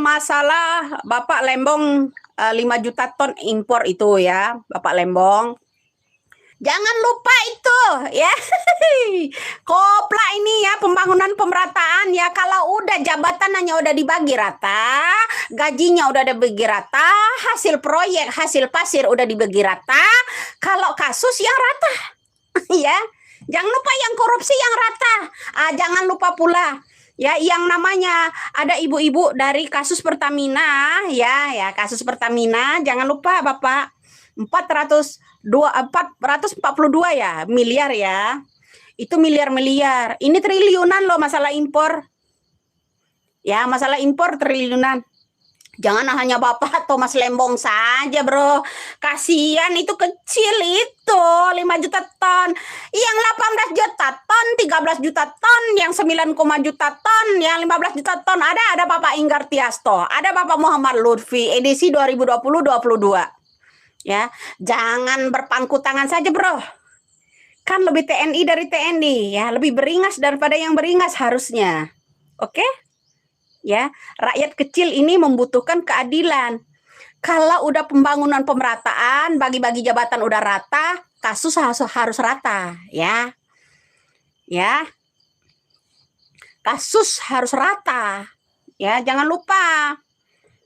masalah Bapak Lembong 5 juta ton impor itu ya, Bapak Lembong. Jangan lupa itu ya. Kopla ini ya pembangunan pemerataan ya. Kalau udah jabatannya udah dibagi rata, gajinya udah dibagi rata, hasil proyek, hasil pasir udah dibagi rata, kalau kasus yang rata ya. Jangan lupa yang korupsi yang rata. Jangan lupa pula ya yang namanya ada ibu-ibu dari kasus Pertamina ya kasus Pertamina, jangan lupa Bapak 442 ya miliar ya. Itu miliar-miliar. Ini triliunan loh masalah impor. Ya, masalah impor triliunan. Jangan hanya Bapak Thomas Lembong saja, Bro. Kasihan itu kecil itu 5 juta ton. Yang 18 juta ton, 13 juta ton, yang 9, juta ton, yang 15 juta ton. Ada Bapak Inggar Tiasto, ada Bapak Muhammad Lutfi, edisi 2020-22. Ya, jangan berpangku tangan saja, Bro. Kan lebih TNI dari TNI, ya, lebih beringas daripada yang beringas harusnya. Oke? Ya, rakyat kecil ini membutuhkan keadilan. Kalau udah pembangunan pemerataan, bagi-bagi jabatan udah rata, kasus harus rata, ya. Ya. Kasus harus rata. Ya, jangan lupa.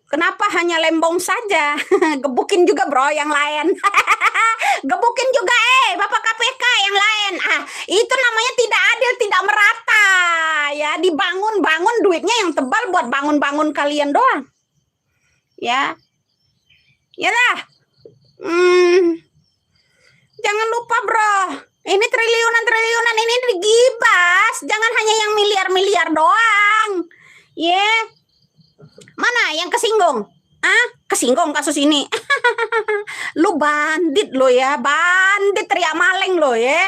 Kenapa hanya Lembong saja? Gebukin juga, Bro, yang lain. Gebukin juga, Bapak KPK yang lain. Itu namanya tidak adil, tidak merata. Ya, dibangun duitnya yang tebal buat bangun-bangun kalian doang. Ya. Yalah. Jangan lupa, Bro. Ini triliunan ini digibas. Jangan hanya yang miliar-miliar doang. Yeah. Mana yang kesinggung? Kesinggung kasus ini. Lu bandit lo ya, bandit teriak maling lo ya.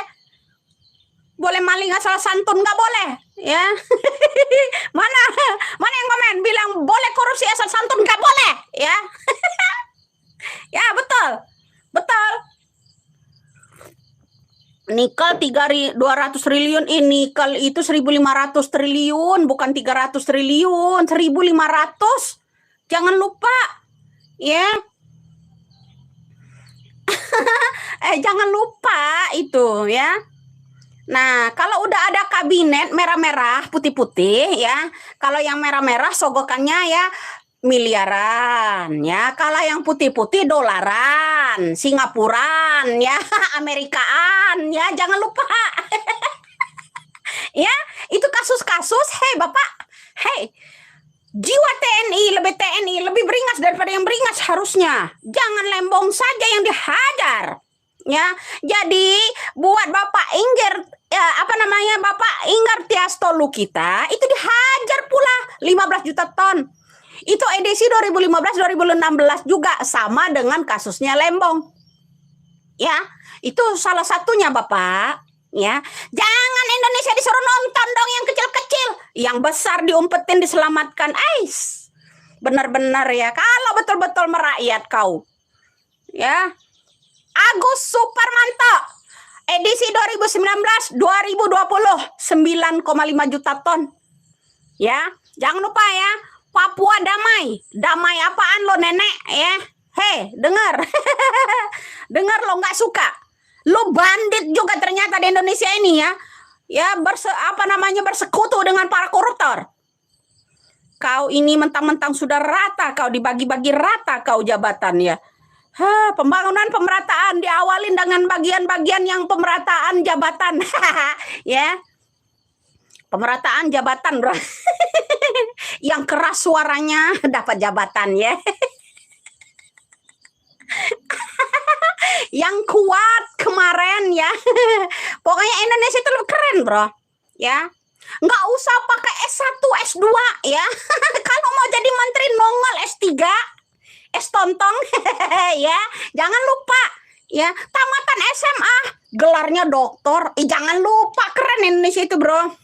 Boleh maling asal santun nggak boleh ya. Mana yang komen bilang boleh korupsi asal santun nggak boleh ya. Ya betul. Nikel 200 triliun, nikel itu 1.500 triliun, bukan 300 triliun, 1.500. Jangan lupa, ya. Jangan lupa itu, ya. Nah, kalau udah ada kabinet merah-merah, putih-putih, ya. Kalau yang merah-merah sogokannya ya miliaran, ya. Kalau yang putih-putih dolaran, Singapuran, ya, Amerikaan, ya. Jangan lupa. Ya, itu kasus-kasus, Bapak, jiwa TNI lebih beringas daripada yang beringas harusnya. Jangan Lembong saja yang dihajar. Ya, jadi buat Bapak Bapak Inggar Tiasto Lukita itu dihajar pula 15 juta ton. Itu edisi 2015-2016 juga sama dengan kasusnya Lembong. Ya, itu salah satunya Bapak. Ya, jangan Indonesia disuruh nonton dong yang kecil-kecil, yang besar diumpetin diselamatkan. Benar-benar ya, kalau betul-betul merakyat kau. Ya, Agus Suparmanto, edisi 2019-2020, 9,5 juta ton. Ya, jangan lupa ya, Papua damai apaan lo nenek ya? Dengar, dengar lo nggak suka, lo bandit juga ternyata di Indonesia ini ya, bersekutu dengan para koruptor. Kau ini mentang-mentang sudah rata, kau dibagi-bagi rata kau jabatan ya. Pembangunan pemerataan diawalin dengan bagian-bagian yang pemerataan jabatan, ya. Pemerataan jabatan, Bro. Yang keras suaranya dapat jabatan ya. Yang kuat kemarin ya. Pokoknya Indonesia itu lebih keren, Bro. Ya. Nggak usah pakai S1, S2 ya. Kalau mau jadi menteri nongol S3, S tontong ya. Jangan lupa ya, tamatan SMA, gelarnya doktor. Jangan lupa keren Indonesia itu, Bro.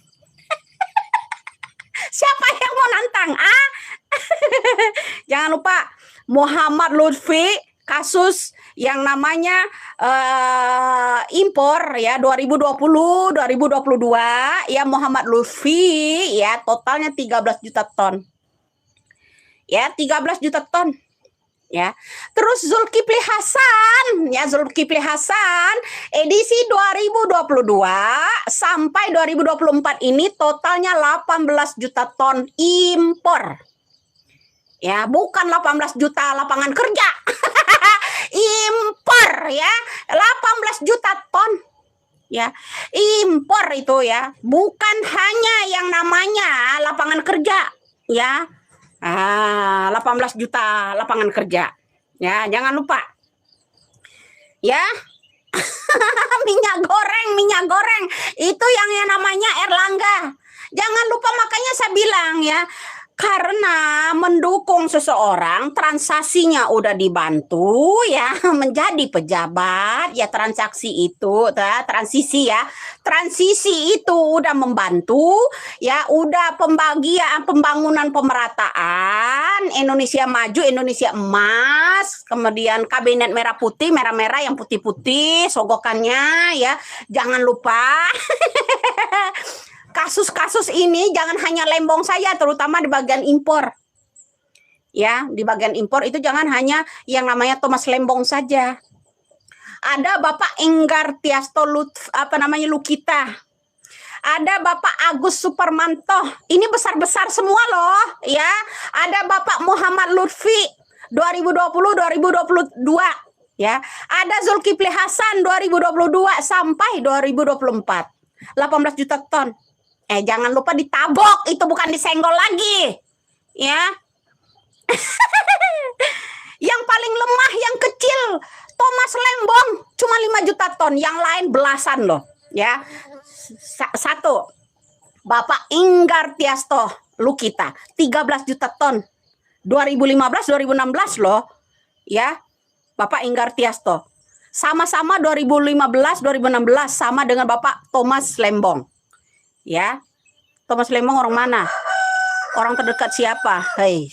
Siapa yang mau nantang? Jangan lupa Muhammad Lutfi, kasus yang namanya impor ya 2020-2022 ya, Muhammad Lutfi ya, totalnya 13 juta ton. Ya, 13 juta ton. Ya. Terus Zulkifli Hasan, ya Zulkifli Hasan edisi 2022 sampai 2024 ini totalnya 18 juta ton impor. Ya, bukan 18 juta lapangan kerja. Impor ya, 18 juta ton. Ya, impor itu ya, bukan hanya yang namanya lapangan kerja, ya. 18 juta lapangan kerja. Ya, jangan lupa. Ya. minyak goreng. Itu yang namanya Erlangga. Jangan lupa, makanya saya bilang ya, karena mendukung seseorang, transaksinya udah dibantu ya menjadi pejabat ya, transisi itu udah membantu ya, udah pembangunan pemerataan Indonesia maju, Indonesia emas, kemudian kabinet merah yang putih sogokannya ya, jangan lupa. Kasus-kasus ini jangan hanya Lembong saja, terutama di bagian impor. Ya, di bagian impor itu jangan hanya yang namanya Thomas Lembong saja. Ada Bapak Enggar Tiasto Lukita. Ada Bapak Agus Suparmanto. Ini besar-besar semua loh, ya. Ada Bapak Muhammad Lutfi 2020-2022, ya. Ada Zulkifli Hasan 2022 sampai 2024. 18 juta ton. Jangan lupa ditabok, itu bukan disenggol lagi. Ya. Yang paling lemah, yang kecil, Thomas Lembong cuma 5 juta ton, yang lain belasan loh, ya. Satu, Bapak Enggar Tiasto Lukita 13 juta ton. 2015-2016 loh. Ya. Bapak Enggar Tiasto. Sama-sama 2015-2016 sama dengan Bapak Thomas Lembong. Ya, Thomas Lembong orang mana? Orang terdekat siapa? Hei,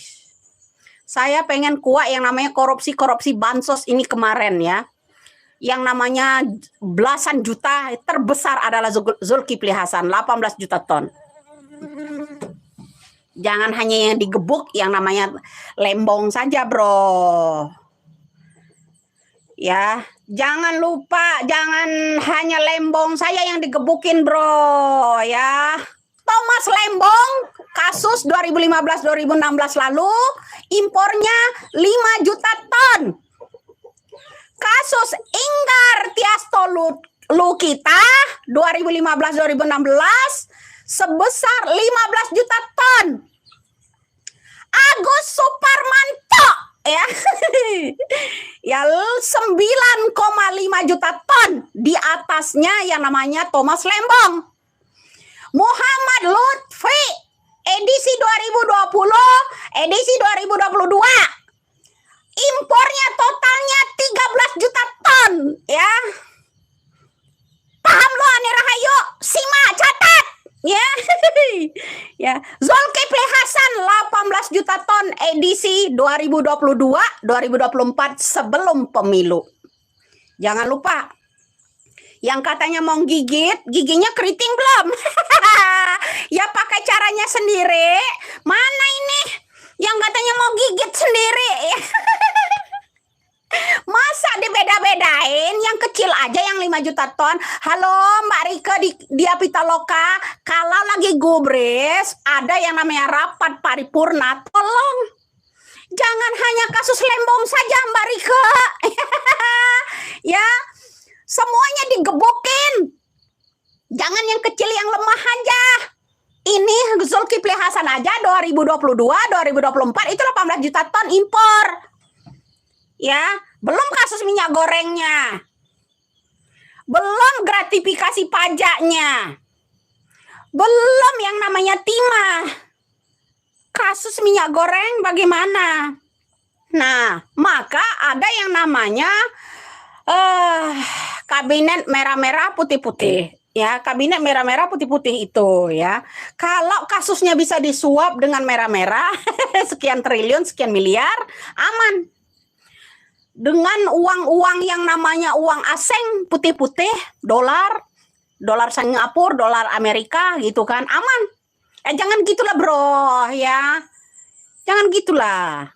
saya pengen kuat yang namanya korupsi bansos ini kemarin ya. Yang namanya belasan juta, terbesar adalah Zulkifli Hasan 18 juta ton. Jangan hanya yang digebuk yang namanya Lembong saja, bro. Ya, jangan lupa, jangan hanya Lembong saya yang digebukin, bro, ya. Thomas Lembong kasus 2015-2016 lalu impornya 5 juta ton. Kasus Enggar Tiasto Lukita 2015-2016 sebesar 15 juta ton. Agus Suparmanto ya. Ya 9,5 juta ton, di atasnya yang namanya Thomas Lembong. Muhammad Lutfi edisi 2020, edisi 2022 impornya totalnya 13 juta ton ya. Paham lo Ani Rahayu? Simak, catat ya. Ya, Zulkifli Hasan 18 juta ton edisi 2022-2024 sebelum pemilu. Jangan lupa. Yang katanya mau gigit, giginya keriting belum? Ya pakai caranya sendiri. Mana ini yang katanya mau gigit sendiri? Masa dibeda-bedain? Yang kecil aja yang 5 juta ton. Halo Mbak Rika di Apitaloka, kalau lagi gubris ada yang namanya rapat paripurna, tolong jangan hanya kasus Lembong saja Mbak Rika. Ya, semuanya digebukin. Jangan yang kecil yang lemah aja. Ini Zulkifli Hasan aja 2022-2024 itu 18 juta ton impor. Ya, belum kasus minyak gorengnya. Belum gratifikasi pajaknya. Belum yang namanya timah. Kasus minyak goreng bagaimana? Nah, maka ada yang namanya kabinet merah-merah putih-putih. Ya, kabinet merah-merah putih-putih itu ya. Kalau kasusnya bisa disuap dengan merah-merah, sekian triliun, sekian miliar, aman. Dengan uang-uang yang namanya uang asing putih-putih, dolar Singapura, dolar Amerika gitu kan, aman. Jangan gitulah bro ya. Jangan gitulah.